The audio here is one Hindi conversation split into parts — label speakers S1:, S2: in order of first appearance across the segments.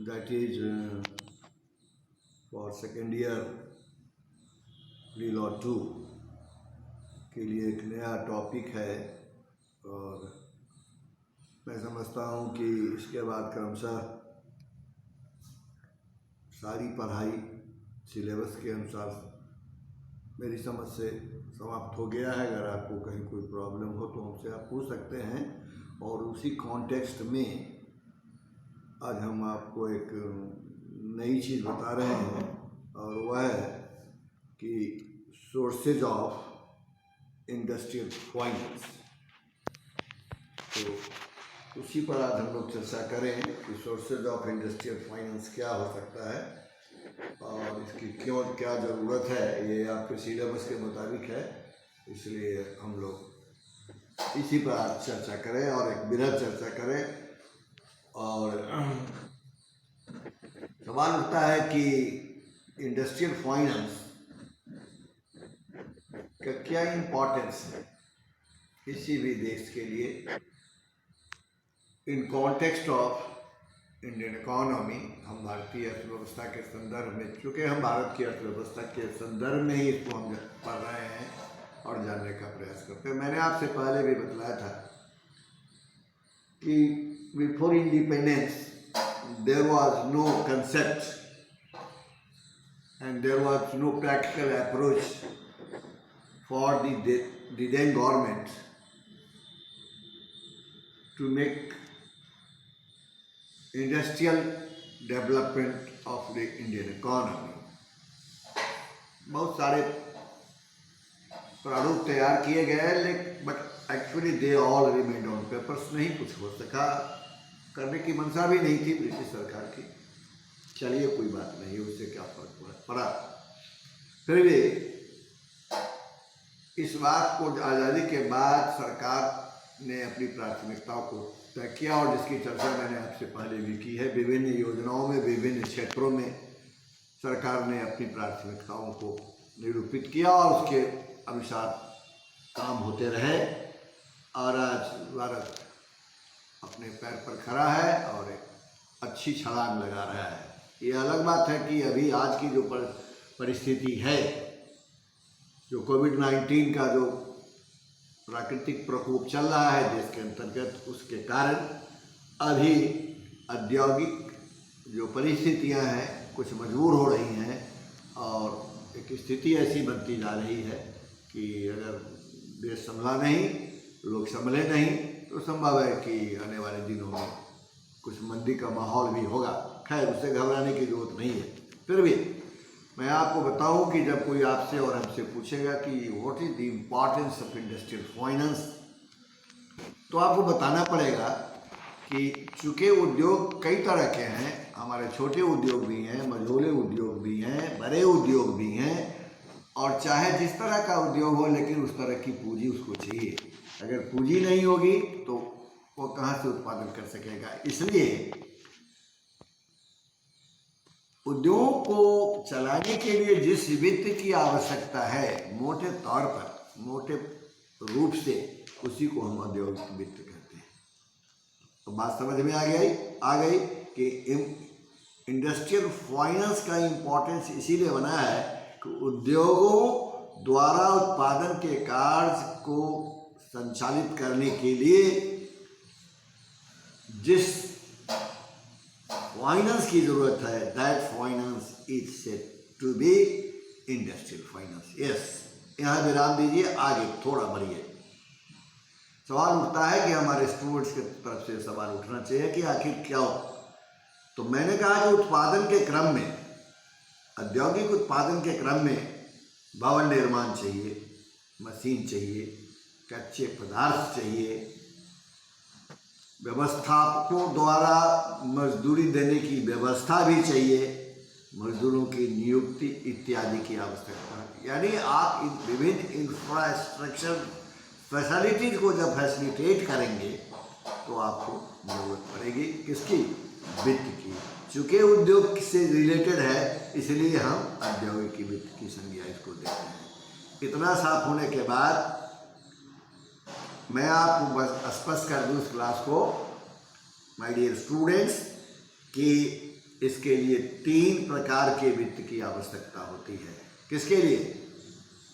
S1: that is for second year pre-law 2 के लिए एक नया टॉपिक है और मैं समझता हूँ कि इसके बाद क्रमशः सारी पढ़ाई सिलेबस के अनुसार मेरी समझ से समाप्त हो गया है। अगर आपको कहीं कोई प्रॉब्लम हो तो हमसे आप पूछ सकते हैं। और उसी कॉन्टेक्स्ट में आज हम आपको एक नई चीज़ बता रहे हैं और वह है कि सोर्सेज ऑफ इंडस्ट्रियल फाइनेंस। तो उसी पर आज हम लोग चर्चा करें कि सोर्सेज ऑफ इंडस्ट्रियल फाइनेंस क्या हो सकता है और इसकी क्यों क्या ज़रूरत है। ये आपके सिलेबस के मुताबिक है, इसलिए हम लोग इसी पर आज चर्चा करें और एक बृहद चर्चा करें। और सवाल उठता है कि इंडस्ट्रियल फाइनेंस का क्या इम्पोर्टेंस है किसी भी देश के लिए इन कॉन्टेक्स्ट ऑफ इंडियन इकोनॉमी। हम भारतीय अर्थव्यवस्था के संदर्भ में, चूँकि हम भारत की अर्थव्यवस्था के संदर्भ में ही इसको हम पढ़ रहे हैं और जानने का प्रयास करते हैं। मैंने आपसे पहले भी बतलाया था कि before independence there was no concept and there was no practical approach for the then government to make industrial development of the Indian economy. बहुत सारे प्रारूप तैयार किए गए लेकिन but actually they all remained on papers. नहीं कुछ हो सका, करने की मंशा भी नहीं थी ब्रिटिश सरकार की। चलिए कोई बात नहीं, उससे क्या फर्क पड़ा। फिर भी इस बात को आज़ादी के बाद सरकार ने अपनी प्राथमिकताओं को तय किया और जिसकी चर्चा मैंने आपसे पहले भी की है। विभिन्न योजनाओं में, विभिन्न क्षेत्रों में सरकार ने अपनी प्राथमिकताओं को निरूपित किया और उसके अनुसार काम होते रहे और आज भारत अपने पैर पर खड़ा है और एक अच्छी छलांग लगा रहा है। ये अलग बात है कि अभी आज की जो परिस्थिति है, जो कोविड-19 का जो प्राकृतिक प्रकोप चल रहा है देश के अंतर्गत, उसके कारण अभी औद्योगिक जो परिस्थितियां हैं कुछ मजबूर हो रही हैं और एक स्थिति ऐसी बनती जा रही है कि अगर देश संभला नहीं, लोग संभले नहीं तो संभव है कि आने वाले दिनों में कुछ मंदी का माहौल भी होगा। खैर, उससे घबराने की जरूरत नहीं है। फिर भी मैं आपको बताऊं कि जब कोई आपसे और हमसे पूछेगा कि what is the importance of industrial finance, तो आपको बताना पड़ेगा कि चूँकि उद्योग कई तरह के हैं, हमारे छोटे उद्योग भी हैं, मझोले उद्योग भी हैं, बड़े उद्योग भी हैं, और चाहे जिस तरह का उद्योग हो लेकिन उस तरह की पूंजी उसको चाहिए। अगर पूंजी नहीं होगी तो वो कहाँ से उत्पादन कर सकेगा। इसलिए उद्योग को चलाने के लिए जिस वित्त की आवश्यकता है, मोटे तौर पर, मोटे रूप से उसी को हम औद्योगिक वित्त कहते हैं। तो बात समझ में आ गई कि इंडस्ट्रियल फाइनेंस का इम्पोर्टेंस इसीलिए बना है कि उद्योगों द्वारा उत्पादन के कार्य को संचालित करने के लिए जिस फाइनेंस की जरूरत है, that finance is said to be industrial finance. Yes, यहाँ विराम दीजिए, आगे थोड़ा बढ़िए। सवाल उठता है कि हमारे स्टूडेंट्स की तरफ से सवाल उठना चाहिए कि आखिर क्या हो। तो मैंने कहा कि उत्पादन के क्रम में, औद्योगिक उत्पादन के क्रम में भवन निर्माण चाहिए, मशीन चाहिए, कच्चे पदार्थ चाहिए, व्यवस्थापकों द्वारा मजदूरी देने की व्यवस्था भी चाहिए, मजदूरों की नियुक्ति इत्यादि की आवश्यकता है। यानी आप इन विभिन्न इंफ्रास्ट्रक्चर फैसिलिटीज को जब फैसिलिटेट करेंगे तो आपको जरूरत पड़ेगी किसकी? वित्त की। चूँकि उद्योग से रिलेटेड है इसलिए हम औद्योगिक वित्त की संज्ञा इसको देते हैं। इतना साफ होने के बाद मैं आपको बस स्पष्ट कर दूँ इस क्लास को, माय डियर स्टूडेंट्स, कि इसके लिए 3 प्रकार के वित्त की आवश्यकता होती है। किसके लिए?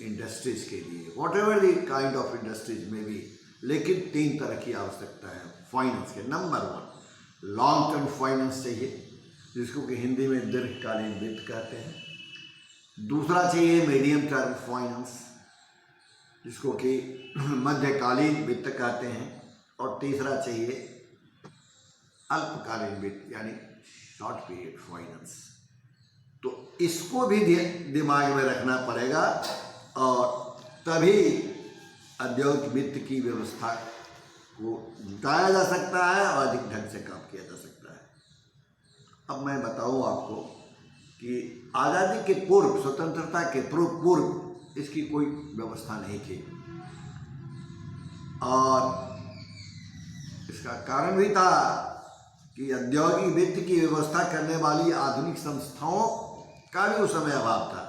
S1: इंडस्ट्रीज के लिए, what ever the kind of industries में भी, लेकिन 3 तरह की आवश्यकता है फाइनेंस के। नंबर 1 लॉन्ग टर्म फाइनेंस चाहिए, जिसको कि हिंदी में दीर्घकालीन वित्त कहते हैं। दूसरा चाहिए मीडियम टर्म फाइनेंस, जिसको कि मध्यकालीन वित्त कहते हैं। और तीसरा चाहिए अल्पकालीन वित्त, यानी शॉर्ट पीरियड फाइनेंस। तो इसको भी दिमाग में रखना पड़ेगा, और तभी औद्योगिक वित्त की व्यवस्था को जुटाया जा सकता है और अधिक ढंग से काम किया जा सकता है। अब मैं बताऊं आपको कि आज़ादी के पूर्व, स्वतंत्रता के पूर्व इसकी कोई व्यवस्था नहीं थी, और इसका कारण भी था कि औद्योगिक वित्त की व्यवस्था करने वाली आधुनिक संस्थाओं का भी उस समय अभाव था।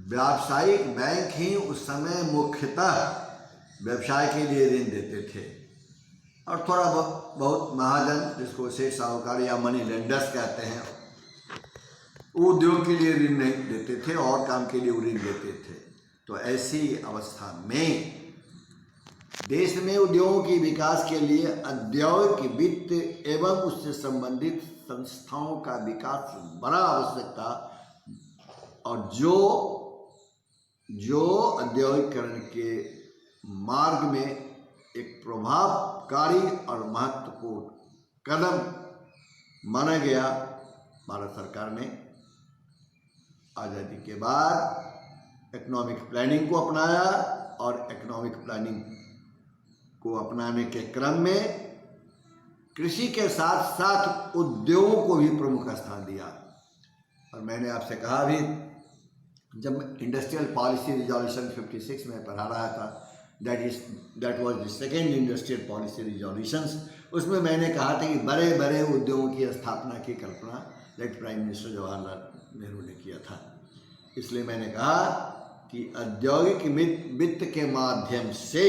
S1: व्यावसायिक बैंक ही उस समय मुख्यतः व्यवसाय के लिए ऋण देते थे, और थोड़ा बहुत महाजन, जिसको सेठ साहूकार या मनी लेंडर्स कहते हैं, उद्योग के लिए ऋण नहीं देते थे और काम के लिए ऋण देते थे। तो ऐसी अवस्था में देश में उद्योगों के विकास के लिए औद्योगिक वित्त एवं उससे संबंधित संस्थाओं का विकास बड़ा आवश्यक था, और जो औद्योगिकरण के मार्ग में एक प्रभावकारी और महत्वपूर्ण कदम माना गया। भारत सरकार ने आज़ादी के बाद इकोनॉमिक प्लानिंग को अपनाया, और इकोनॉमिक प्लानिंग को अपनाने के क्रम में कृषि के साथ साथ उद्योगों को भी प्रमुख स्थान दिया। और मैंने आपसे कहा भी, जब इंडस्ट्रियल पॉलिसी रिजोल्यूशन 56 में पढ़ा रहा था, that was the second industrial policy resolutions, उसमें मैंने कहा था कि बड़े बड़े उद्योगों की स्थापना की कल्पना late prime minister Jawaharlal Nehru ने किया था। इसलिए मैंने कहा कि औद्योगिक वित्त के माध्यम से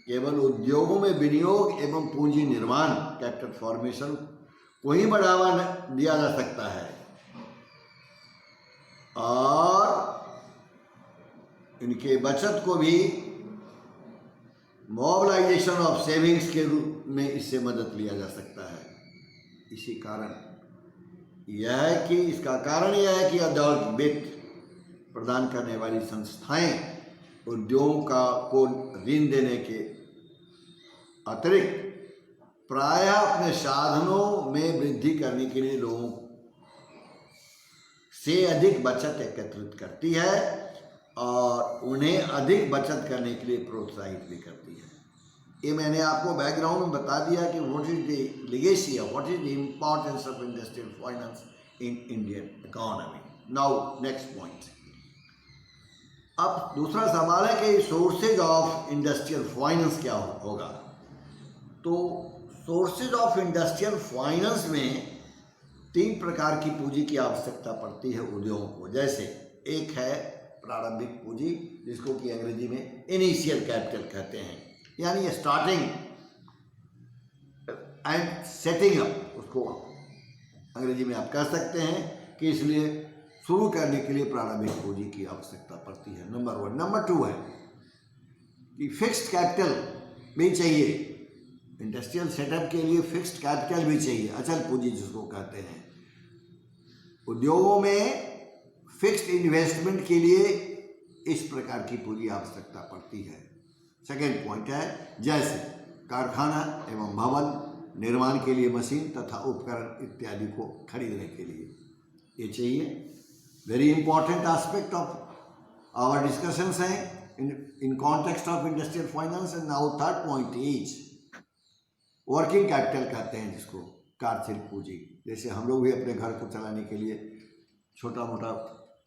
S1: केवल उद्योगों में विनियोग एवं पूंजी निर्माण, कैपिटल फॉर्मेशन को ही बढ़ावा दिया जा सकता है, और इनके बचत को भी मोबिलाइजेशन ऑफ सेविंग्स के रूप में इससे मदद लिया जा सकता है। इसी कारण यह है कि इसका कारण यह है कि औद्योगिक वित्त प्रदान करने वाली संस्थाएं उद्योगों को ऋण देने के अतिरिक्त प्रायः अपने साधनों में वृद्धि करने के लिए लोगों से अधिक बचत एकत्रित करती है, और उन्हें अधिक बचत करने के लिए प्रोत्साहित भी करती है। ये मैंने आपको बैकग्राउंड में बता दिया कि what is the legacy, what is the importance of industrial finance in Indian economy. Now next point. अब दूसरा सवाल है कि सोर्सेज ऑफ इंडस्ट्रियल फाइनेंस क्या होगा। तो सोर्सेज ऑफ इंडस्ट्रियल फाइनेंस में 3 प्रकार की पूंजी की आवश्यकता पड़ती है उद्योगों को। जैसे एक है प्रारंभिक पूंजी, जिसको कि अंग्रेजी में इनिशियल कैपिटल कहते हैं, यानी स्टार्टिंग एंड सेटिंग अप, उसको अंग्रेजी में आप कह सकते हैं कि इसलिए शुरू करने के लिए प्रारंभिक पूंजी की आवश्यकता पड़ती है, नंबर 1। नंबर 2 है कि फिक्स्ड कैपिटल भी चाहिए। इंडस्ट्रियल सेटअप के लिए फिक्स्ड कैपिटल भी चाहिए, अचल पूंजी जिसको कहते हैं। उद्योगों में फिक्स्ड इन्वेस्टमेंट के लिए इस प्रकार की पूंजी आवश्यकता पड़ती है। सेकेंड पॉइंट है, जैसे कारखाना एवं भवन निर्माण के लिए मशीन तथा उपकरण इत्यादि को खरीदने के लिए ये चाहिए। Very important aspect of our discussions हैं in context of industrial finance. And now third point is working capital कहते हैं जिसको, कार्यशील पूंजी। जैसे हम लोग भी अपने घर को चलाने के लिए छोटा मोटा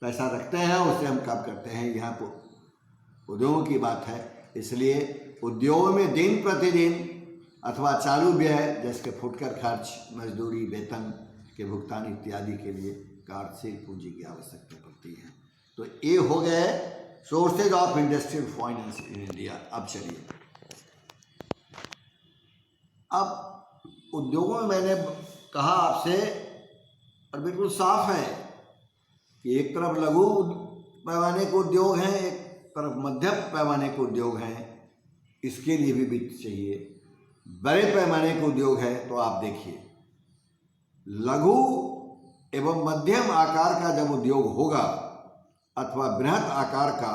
S1: पैसा रखते हैं, उससे हम काम करते हैं। यहाँ पर उद्योगों की बात है, इसलिए उद्योगों में दिन प्रतिदिन अथवा चालू व्यय जैसे फुटकर खर्च, मजदूरी, वेतन के भुगतान इत्यादि के लिए कार्यशील पूंजी की आवश्यकता पड़ती है। तो ये हो गए sources of industrial finance in India. अब चलिए, अब उद्योगों में मैंने कहा आपसे और बिल्कुल साफ है कि एक तरफ लघु पैमाने के उद्योग हैं, एक तरफ मध्यम पैमाने के उद्योग हैं, इसके लिए भी वित्त चाहिए। बड़े पैमाने के उद्योग है तो आप देखिए, लघु एवं मध्यम आकार का जब उद्योग होगा अथवा बृहत आकार का,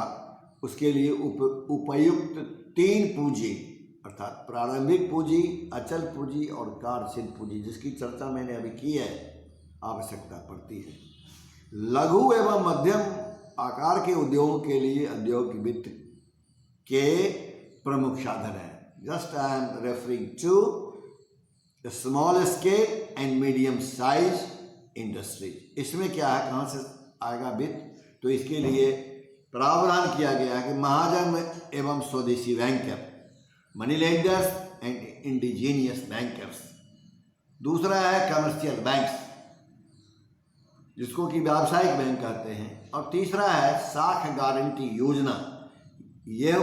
S1: उसके लिए उपयुक्त 3 पूंजी अर्थात प्रारंभिक पूंजी, अचल पूंजी और कार्यशील पूंजी, जिसकी चर्चा मैंने अभी की है, आवश्यकता पड़ती है। लघु एवं मध्यम आकार के उद्योगों के लिए औद्योगिक वित्त के प्रमुख साधन हैं। Just I am referring to the small scale and medium size industries. इसमें क्या है, कहाँ से आएगा वित्त? तो इसके लिए प्रावधान किया गया है कि महाजन एवं स्वदेशी banker, money lenders and indigenous bankers. दूसरा है कमर्शियल बैंक्स, जिसको कि व्यावसायिक बैंक कहते हैं। और तीसरा है साख गारंटी योजना। यह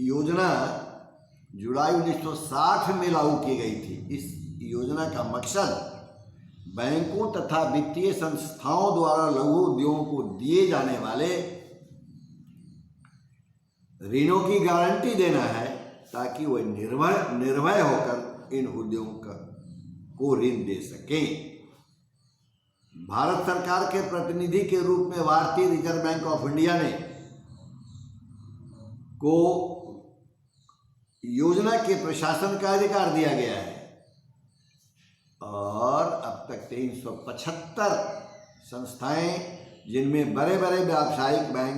S1: योजना जुलाई 1960 में लागू की गई थी। इस योजना का मकसद बैंकों तथा वित्तीय संस्थाओं द्वारा लघु उद्योगों को दिए जाने वाले ऋणों की गारंटी देना है, ताकि वह निर्भय होकर इन उद्योगों को ऋण दे सकें। भारत सरकार के प्रतिनिधि के रूप में भारतीय रिजर्व बैंक ऑफ इंडिया ने को योजना के प्रशासन का अधिकार दिया गया है और अब तक 375 संस्थाएं, जिनमें बड़े बड़े व्यावसायिक बैंक,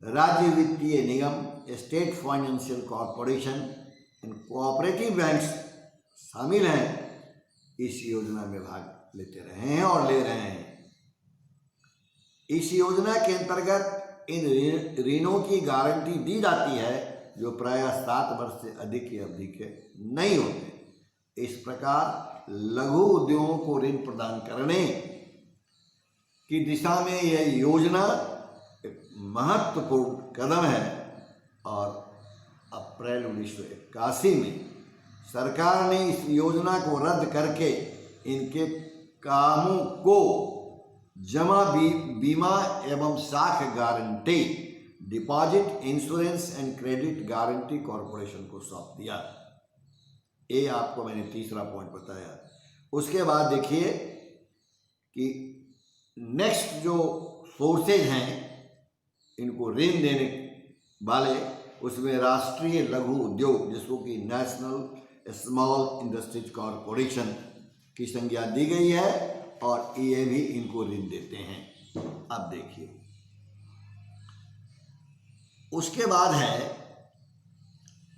S1: राज्य वित्तीय निगम, state financial corporation and cooperative banks शामिल हैं, इस योजना में भाग लेते रहे हैं और ले रहे हैं। इस योजना के अंतर्गत इन ऋणों की गारंटी दी जाती है, जो प्रायः 7 वर्ष से अधिक की अवधि के नहीं होते। इस प्रकार लघु उद्योगों को ऋण प्रदान करने की दिशा में यह योजना एक महत्वपूर्ण कदम है और अप्रैल 1981 में सरकार ने इस योजना को रद्द करके इनके कामों को जमा बीमा एवं साख guarantee, deposit insurance and credit guarantee corporation को सौंप दिया। ये आपको मैंने तीसरा पॉइंट बताया। उसके बाद देखिए कि नेक्स्ट जो सोर्सेज हैं इनको ऋण देने वाले, उसमें राष्ट्रीय लघु उद्योग, जिसको कि नेशनल स्मॉल इंडस्ट्रीज कॉरपोरेशन की संज्ञा दी गई है और ये भी इनको ऋण देते हैं। अब देखिए, उसके बाद है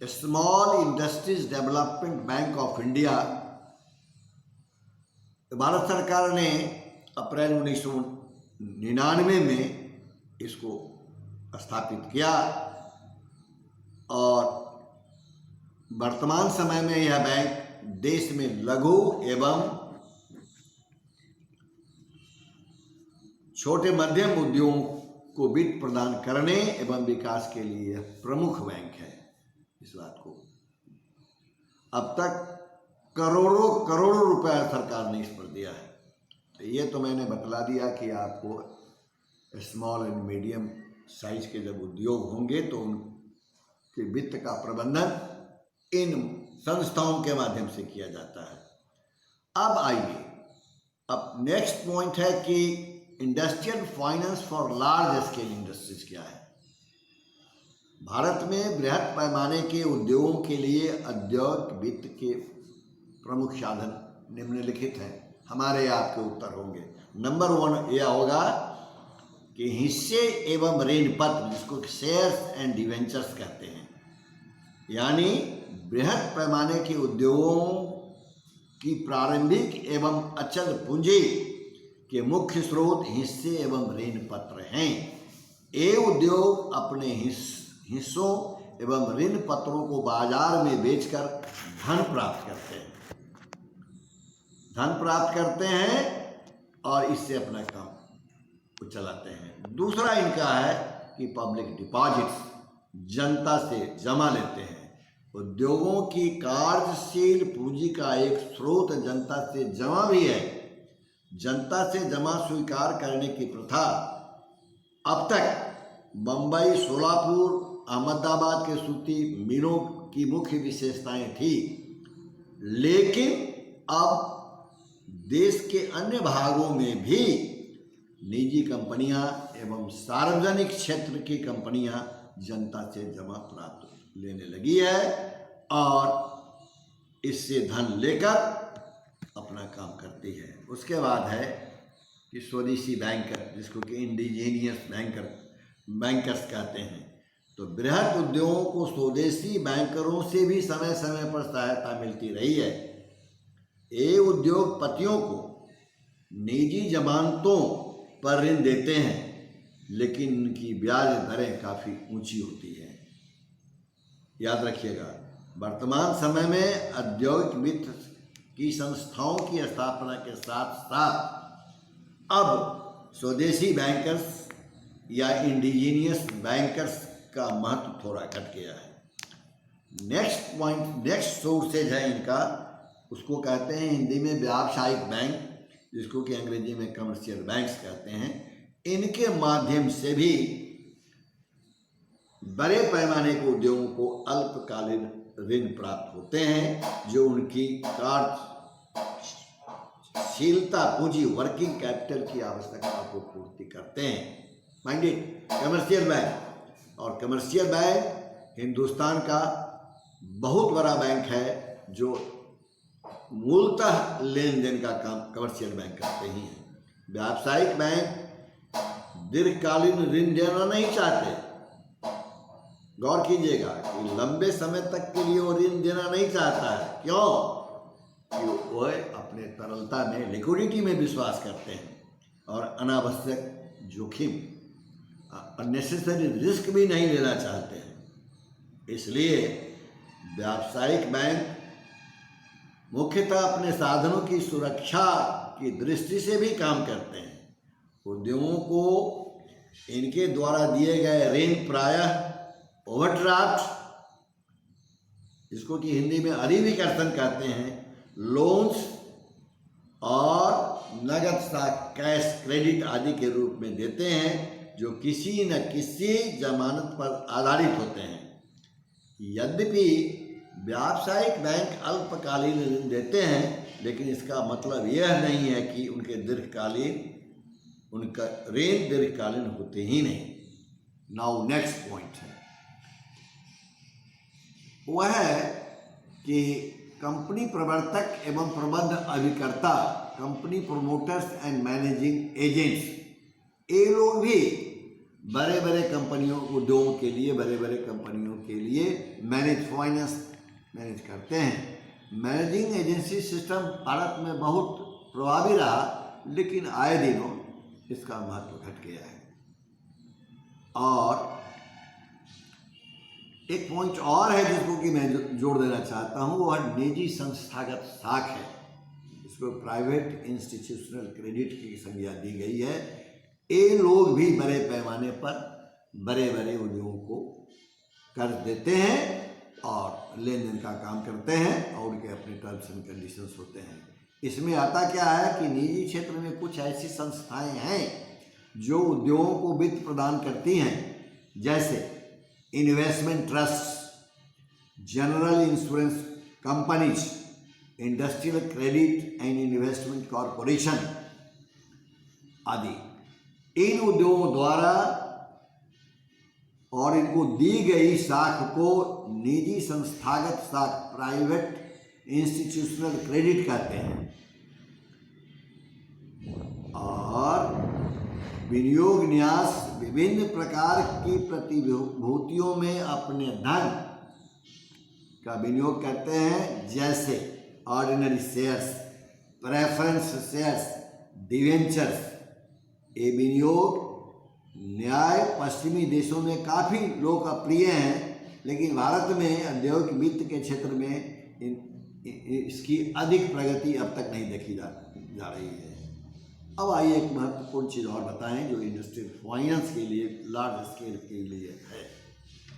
S1: small industries development bank of India. Bharat सरकार ने अप्रैल 1999 में इसको स्थापित किया और वर्तमान समय में यह बैंक देश में लघु एवं छोटे मध्यम उद्योगों को वित्त प्रदान करने एवं विकास के लिए प्रमुख बैंक है। इस बात को अब तक करोड़ों करोड़ों रुपया सरकार ने इस पर दिया है। तो ये तो मैंने बतला दिया कि आपको स्मॉल एंड मीडियम साइज के जब उद्योग होंगे तो उनके वित्त का प्रबंधन इन संस्थाओं के माध्यम से किया जाता है। अब आइए, अब नेक्स्ट पॉइंट है कि industrial finance for large scale industries क्या है। भारत में बृहत पैमाने के उद्योगों के लिए औद्योगिक वित्त के प्रमुख साधन निम्नलिखित हैं। हमारे आपके उत्तर होंगे। नंबर 1 यह होगा कि हिस्से एवं ऋण पत्र, जिसको शेयर्स एंड डिवेंचर्स कहते हैं, यानी बृहत पैमाने के उद्योगों की प्रारंभिक एवं अचल पूंजी के मुख्य स्रोत हिस्से एवं ऋण पत्र हैं। ये उद्योग अपने हिस्सों एवं ऋण पत्रों को बाजार में बेचकर धन प्राप्त करते हैं और इससे अपना काम को चलाते हैं। दूसरा इनका है कि पब्लिक डिपॉजिट्स, जनता से जमा लेते हैं। उद्योगों की कार्यशील पूंजी का एक स्रोत जनता से जमा भी है। जनता से जमा स्वीकार करने की प्रथा अब तक बम्बई, सोलापुर, अहमदाबाद के सूती मिलों की मुख्य विशेषताएं थी, लेकिन अब देश के अन्य भागों में भी निजी कंपनियां एवं सार्वजनिक क्षेत्र की कंपनियां जनता से जमा प्राप्त लेने लगी है और इससे धन लेकर अपना काम करती है। उसके बाद है कि स्वदेशी बैंकर, जिसको कि इंडिजीनियस बैंकर्स कहते हैं। तो बृहद उद्योगों को स्वदेशी बैंकरों से भी समय समय पर सहायता मिलती रही है। ये उद्योगपतियों को निजी जमानतों पर ऋण देते हैं, लेकिन उनकी ब्याज दरें काफ़ी ऊंची होती है। याद रखिएगा, वर्तमान समय में औद्योगिक वित्त की संस्थाओं की स्थापना के साथ साथ अब स्वदेशी बैंकर्स या इंडिजीनियस बैंकर्स का महत्व थोड़ा घट गया है। नेक्स्ट सोर्सेज है इनका, उसको कहते हैं हिंदी में व्यावसायिक बैंक, जिसको कि अंग्रेजी में कमर्शियल बैंक्स कहते हैं। इनके माध्यम से भी बड़े पैमाने के उद्योगों को अल्पकालीन ऋण प्राप्त होते हैं, जो उनकी कार्यशीलता पूंजी वर्किंग कैपिटल की आवश्यकता को पूर्ति करते हैं। माइंडेड कमर्शियल बैंक, और कमर्शियल बैंक हिंदुस्तान का बहुत बड़ा बैंक है, जो मूलतः लेन देन का काम कमर्शियल बैंक करते ही हैं। व्यावसायिक बैंक दीर्घकालीन ऋण देना नहीं चाहते। गौर कीजिएगा कि लंबे समय तक के लिए वो ऋण देना नहीं चाहता है। क्यों? कि वह अपने तरलता में, लिक्विडिटी में विश्वास करते हैं और अनावश्यक जोखिम, अननेसेसरी रिस्क भी नहीं लेना चाहते हैं। इसलिए व्यावसायिक बैंक मुख्यतः अपने साधनों की सुरक्षा की दृष्टि से भी काम करते हैं। उद्योगों को इनके द्वारा दिए गए ऋण प्रायः ओवरड्राफ्ट, जिसको कि हिंदी में अधिविकर्तन कहते हैं, लोन्स और नगद साख कैश क्रेडिट आदि के रूप में देते हैं, जो किसी न किसी जमानत पर आधारित होते हैं। यद्यपि व्यावसायिक बैंक अल्पकालीन ऋण देते हैं, लेकिन इसका मतलब यह नहीं है कि उनका ऋण दीर्घकालीन होते ही नहीं। नाउ नेक्स्ट पॉइंट है, वह है कि कंपनी प्रवर्तक एवं प्रबंध अभिकर्ता, company promoters and managing agents, ये लोग भी बड़े बड़े कंपनियों, उद्योगों के लिए, बड़े बड़े कंपनियों के लिए फाइनेंस मैनेज करते हैं। मैनेजिंग एजेंसी सिस्टम भारत में बहुत प्रभावी रहा, लेकिन आए दिनों इसका महत्व घट गया है। और एक पॉइंट और है जिसको कि मैं जोड़ देना चाहता हूँ, वह निजी संस्थागत साख है, इसको प्राइवेट इंस्टीट्यूशनल क्रेडिट की संज्ञा दी गई है। ये लोग भी बड़े पैमाने पर बड़े बड़े उद्योगों को कर्ज देते हैं और लेन देन का काम करते हैं, और उनके अपने टर्म्स एंड कंडीशंस होते हैं। इसमें आता क्या है कि निजी क्षेत्र में कुछ ऐसी संस्थाएं हैं जो उद्योगों को वित्त प्रदान करती हैं, जैसे investment trust, general insurance companies, industrial credit and investment corporation आदि। इन उद्योगों द्वारा और इनको दी गई साख को निजी संस्थागत साख, प्राइवेट इंस्टीट्यूशनल क्रेडिट कहते हैं। और विनियोग न्यास विभिन्न प्रकार की प्रतिभूतियों में अपने धन का विनियोग करते हैं, जैसे ordinary shares, preference shares, debentures. ये विनियोग न्याय पश्चिमी देशों में काफ़ी लोकप्रिय हैं, लेकिन भारत में औद्योगिक वित्त के क्षेत्र में इसकी अधिक प्रगति अब तक नहीं देखी जा रही है। अब आइए एक महत्वपूर्ण चीज़ और बताएं जो इंडस्ट्रियल फाइनेंस के लिए, लार्ज स्केल के लिए है,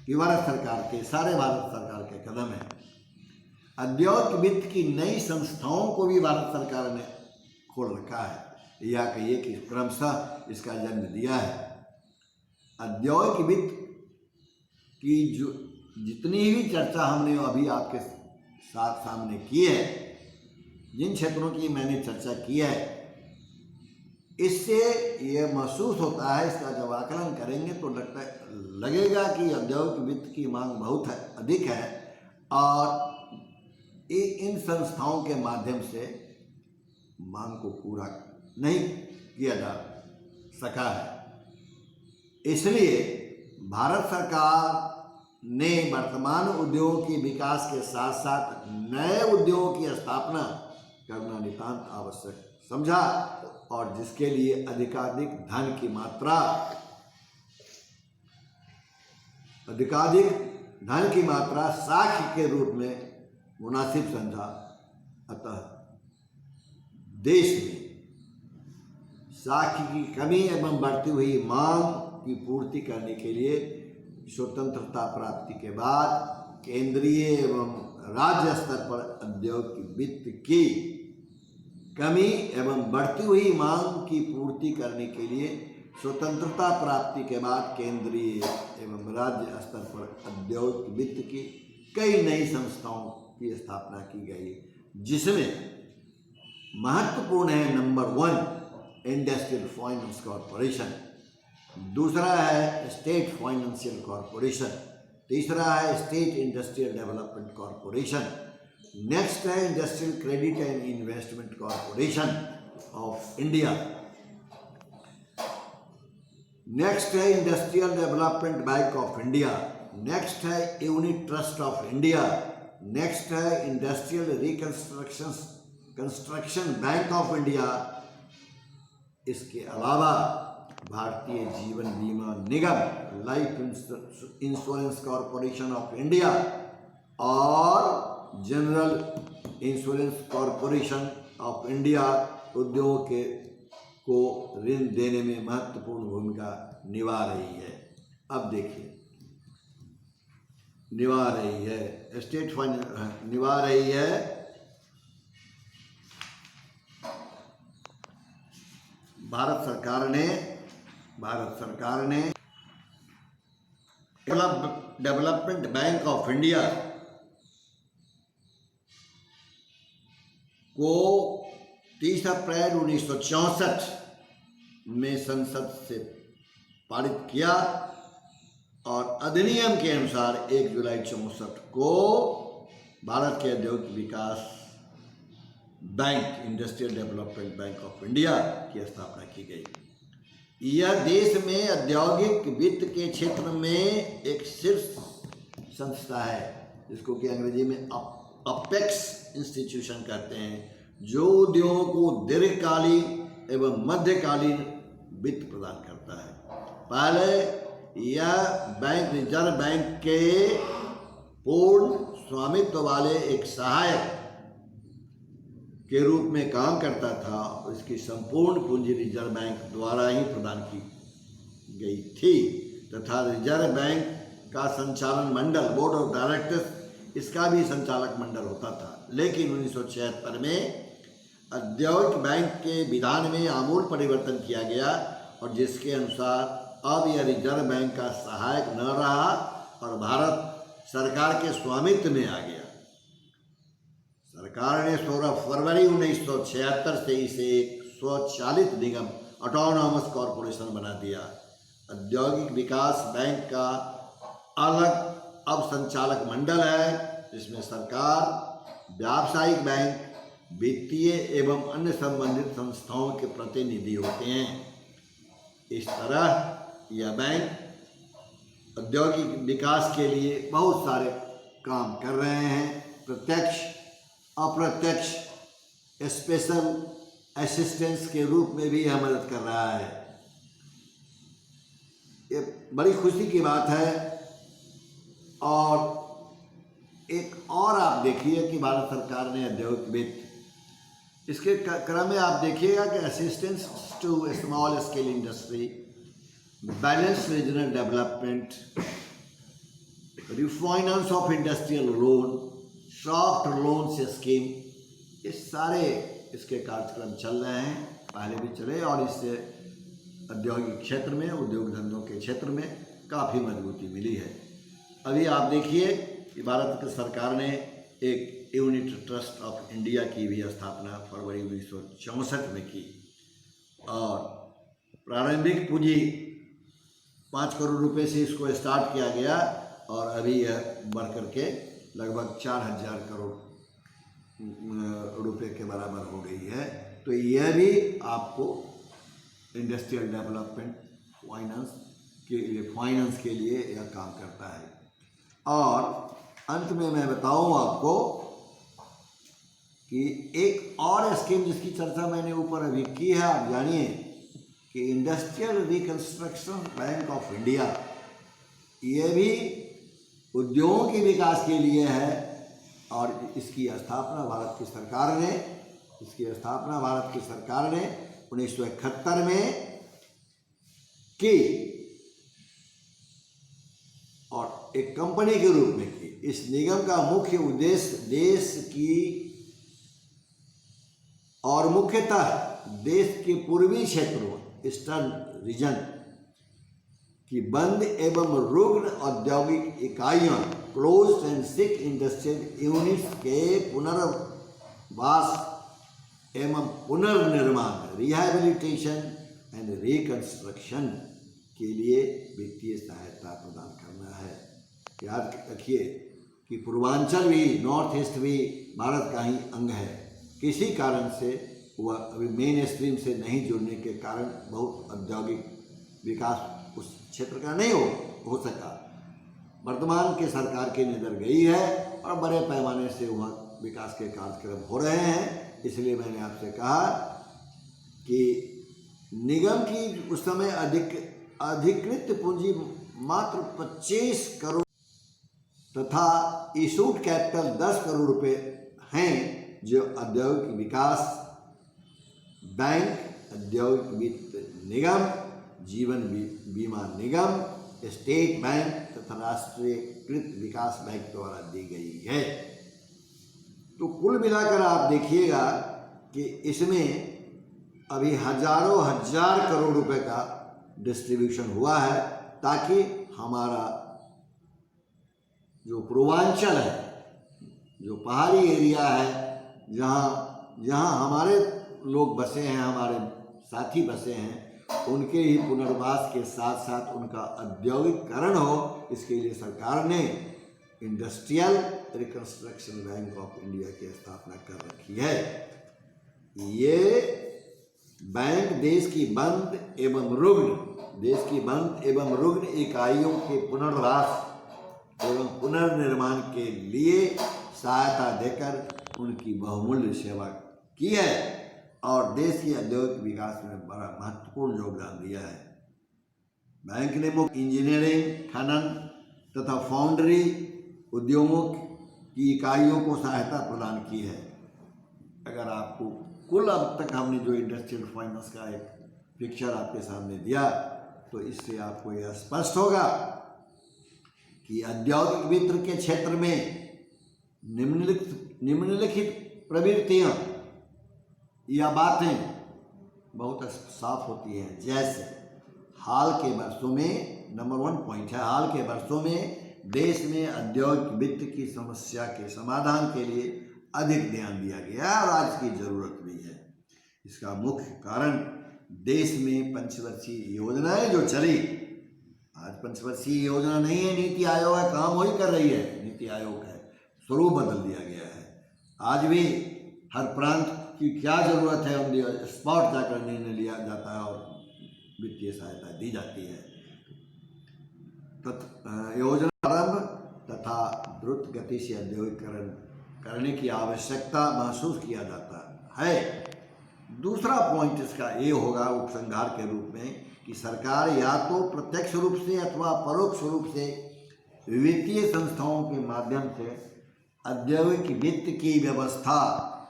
S1: कि भारत सरकार के, सारे भारत सरकार के कदम हैं। औद्योगिक वित्त की नई संस्थाओं को भी भारत सरकार ने खोल रखा है। या कहिए कि क्रमशः इसका जन्म दिया है। औद्योगिक वित्त की जो जितनी भी चर्चा हमने अभी आपके साथ सामने की है, जिन क्षेत्रों की मैंने चर्चा की है, इससे ये महसूस होता है, इसका जब आकलन करेंगे तो लगेगा कि औद्योगिक वित्त की मांग बहुत अधिक है और इन संस्थाओं के माध्यम से मांग को पूरा नहीं किया जा सका है। इसलिए भारत सरकार ने वर्तमान उद्योगों के विकास के साथ साथ नए उद्योगों की स्थापना करना नितांत आवश्यक समझा और जिसके लिए अधिकाधिक धन की मात्रा साख्य के रूप में मुनासिब समझा। अतः देश में साख्य की कमी एवं बढ़ती हुई मांग की पूर्ति करने के लिए स्वतंत्रता प्राप्ति के बाद केंद्रीय एवं राज्य स्तर पर औद्योगिक वित्त की कमी एवं बढ़ती हुई मांग की पूर्ति करने के लिए स्वतंत्रता प्राप्ति के बाद केंद्रीय एवं राज्य स्तर पर औद्योगिक वित्त की कई नई संस्थाओं की स्थापना की गई, जिसमें महत्वपूर्ण है नंबर 1 इंडस्ट्रियल फाइनेंस कॉरपोरेशन, दूसरा है स्टेट फाइनेंशियल कॉरपोरेशन, तीसरा है state industrial development corporation, next है industrial credit and investment corporation of India, next है industrial development bank of India, next है unit trust of India, next है industrial construction bank of India. इसके अलावा भारतीय जीवन बीमा निगम, life insurance corporation of India और general insurance corporation of India उद्योग को ऋण देने में महत्वपूर्ण भूमिका निभा रही है। अब देखिए, निभा रही है स्टेट फाइनेंस, निभा रही है भारत सरकार ने डेवलपमेंट बैंक ऑफ इंडिया को 30 अप्रैल 1964 में संसद से पारित किया और अधिनियम के अनुसार 1 जुलाई 64 को भारत के औद्योगिक विकास bank, industrial development bank of India की स्थापना की गई। यह देश में औद्योगिक वित्त के क्षेत्र में एक शीर्ष संस्था है, जिसको कि अंग्रेजी में अपेक्स इंस्टीट्यूशन कहते हैं, जो उद्योगों को दीर्घकालीन एवं मध्यकालीन वित्त प्रदान करता है। पहले यह बैंक रिजर्व बैंक के पूर्ण स्वामित्व वाले एक सहायक के रूप में काम करता था और इसकी संपूर्ण पूंजी रिजर्व बैंक द्वारा ही प्रदान की गई थी तथा रिजर्व बैंक का संचालन मंडल, बोर्ड ऑफ डायरेक्टर्स, इसका भी संचालक मंडल होता था। लेकिन 1976 में औद्योगिक बैंक के विधान में आमूल परिवर्तन किया गया और जिसके अनुसार अब यह रिजर्व बैंक का सहायक न रहा और भारत सरकार के स्वामित्व में आ गया। सरकार ने 16 फरवरी 1976 से इसे एक स्वचालित निगम, ऑटोनॉमस कॉरपोरेशन बना दिया। औद्योगिक विकास बैंक का अलग अब संचालक मंडल है, जिसमें सरकार, व्यावसायिक बैंक, वित्तीय एवं अन्य संबंधित संस्थाओं के प्रतिनिधि होते हैं। इस तरह यह बैंक औद्योगिक विकास के लिए बहुत सारे काम कर रहे हैं। प्रत्यक्ष, अप्रत्यक्ष, स्पेशल असिस्टेंस के रूप में भी यह मदद कर रहा है। ये बड़ी खुशी की बात है। और एक और आप देखिए कि भारत सरकार ने औद्योगिक वित्त, इसके क्रम में आप देखिएगा कि assistance to small scale industry, balance regional development, refinance of industrial loan, soft loans scheme, ये सारे इसके कार्यक्रम चल रहे हैं, पहले भी चले, और इससे औद्योगिक क्षेत्र में, उद्योग धंधों के क्षेत्र में काफ़ी मजबूती मिली है। अभी आप देखिए कि भारत की सरकार ने एक यूनिट ट्रस्ट ऑफ इंडिया की भी स्थापना फरवरी 1964 में की, और प्रारंभिक पूंजी 5 करोड़ रुपए से इसको स्टार्ट किया गया, और अभी यह बढ़ करके लगभग 4000 करोड़ रुपए के बराबर हो गई है। तो यह भी आपको इंडस्ट्रियल डेवलपमेंट फाइनेंस के लिए यह काम करता है। और अंत में मैं बताऊं आपको कि एक और स्कीम जिसकी चर्चा मैंने ऊपर अभी की है, आप जानिए कि industrial reconstruction bank of India, ये भी उद्योगों के विकास के लिए है, और इसकी स्थापना भारत की सरकार ने 1971 में की, और एक कंपनी के रूप में की। इस निगम का मुख्य उद्देश्य देश की और मुख्यतः देश के पूर्वी क्षेत्रों, ईस्टर्न रीजन की बंद एवं रुग्ण औद्योगिक इकाइयां, क्लोज्ड एंड सिक इंडस्ट्रियल यूनिट्स के पुनर्वास एवं पुनर्निर्माण, रिहैबिलिटेशन एंड रिकंस्ट्रक्शन के लिए वित्तीय सहायता प्रदान करना है। याद रखिए कि पूर्वांचल भी, नॉर्थ ईस्ट भी भारत का ही अंग है। किसी कारण से वह अभी मेन स्ट्रीम से नहीं जुड़ने के कारण बहुत औद्योगिक विकास उस क्षेत्र का नहीं हो सका। वर्तमान के सरकार की नज़र गई है और बड़े पैमाने से वह विकास के कार्यक्रम हो रहे हैं। इसलिए मैंने आपसे कहा कि निगम की उस समय अधिकृत पूंजी मात्र 25 करोड़ तथा इशूड कैपिटल 10 करोड़ रुपए हैं, जो औद्योगिक विकास बैंक, औद्योगिक वित्त निगम, जीवन बीमा निगम, स्टेट बैंक तथा राष्ट्रीयकृत विकास बैंक द्वारा दी गई है। तो कुल मिलाकर आप देखिएगा कि इसमें अभी हजारों हजार करोड़ रुपए का डिस्ट्रीब्यूशन हुआ है, ताकि हमारा जो पूर्वांचल है, जो पहाड़ी एरिया है, जहाँ हमारे लोग बसे हैं, हमारे साथी बसे हैं, उनके ही पुनर्वास के साथ साथ उनका औद्योगिकरण हो, इसके लिए सरकार ने industrial reconstruction bank of India की स्थापना कर रखी है। ये बैंक देश की बंद एवं रुग्ण इकाइयों के पुनर्वास एवं पुनर्निर्माण के लिए सहायता देकर उनकी बहुमूल्य सेवा की है, और देश के औद्योगिक विकास में बड़ा महत्वपूर्ण योगदान दिया है। बैंक ने मुख्य इंजीनियरिंग, खनन तथा फाउंड्री उद्योगों की इकाइयों को सहायता प्रदान की है। अगर आपको कुल अब तक हमने जो इंडस्ट्रियल फाइनेंस का एक पिक्चर आपके सामने दिया, तो इससे आपको यह स्पष्ट होगा कि औद्योगिक वित्त के क्षेत्र में निम्नलिखित प्रवृत्तियां या बातें बहुत साफ होती हैं। जैसे हाल के वर्षों में, नंबर 1 पॉइंट है, हाल के वर्षों में देश में औद्योगिक वित्त की समस्या के समाधान के लिए अधिक ध्यान दिया गया और आज की जरूरत भी है। इसका मुख्य कारण देश में पंचवर्षीय योजनाएं जो चली, आज पंचवर्षीय योजना नहीं है, नीति आयोग है, काम वही कर रही है, नीति आयोग है, स्वरूप बदल दिया गया है। आज भी हर प्रांत की क्या ज़रूरत है, हम स्पॉट जाकर निर्णय लिया जाता है और वित्तीय सहायता दी जाती है। योजना आरंभ तथा द्रुत गति से औद्योगिकरण करने की आवश्यकता महसूस किया जाता है। दूसरा पॉइंट इसका ये होगा उपसंहार के रूप में कि सरकार या तो प्रत्यक्ष रूप से अथवा परोक्ष रूप से वित्तीय संस्थाओं के माध्यम से औद्योगिक वित्त की व्यवस्था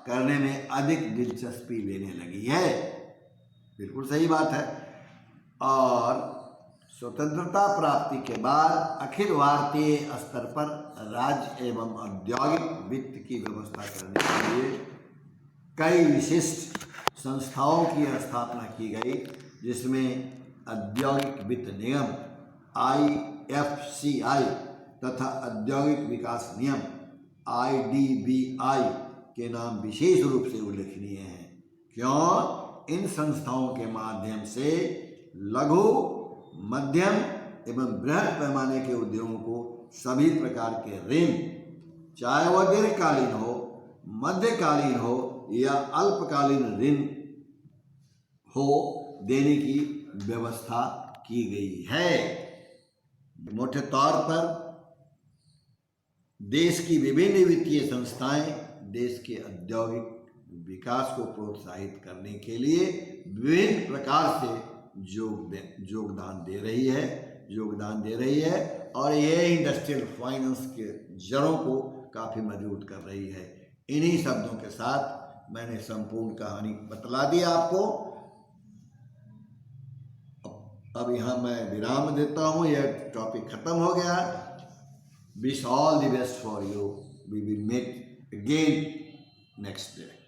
S1: करने में अधिक दिलचस्पी लेने लगी है। बिल्कुल सही बात है। और स्वतंत्रता प्राप्ति के बाद अखिल भारतीय स्तर पर राज्य एवं औद्योगिक वित्त की व्यवस्था करने के लिए कई विशिष्ट संस्थाओं की स्थापना की गई, जिसमें औद्योगिक वित्त निगम IFCI तथा औद्योगिक विकास नियम IDBI के नाम विशेष रूप से उल्लेखनीय हैं। क्यों? इन संस्थाओं के माध्यम से लघु, मध्यम एवं बृहद पैमाने के उद्योगों को सभी प्रकार के ऋण, चाहे वह दीर्घकालीन हो, मध्यकालीन हो या अल्पकालीन ऋण हो, देने की व्यवस्था की गई है। मोटे तौर पर देश की विभिन्न वित्तीय संस्थाएं देश के औद्योगिक विकास को प्रोत्साहित करने के लिए विभिन्न प्रकार से योगदान दे रही है और यह इंडस्ट्रियल फाइनेंस के जड़ों को काफ़ी मजबूत कर रही है। इन्हीं शब्दों के साथ मैंने संपूर्ण कहानी बतला दी आपको। अब यहाँ मैं विराम देता हूँ, यह टॉपिक खत्म हो गया। Wish all the best for you. We will meet again next day.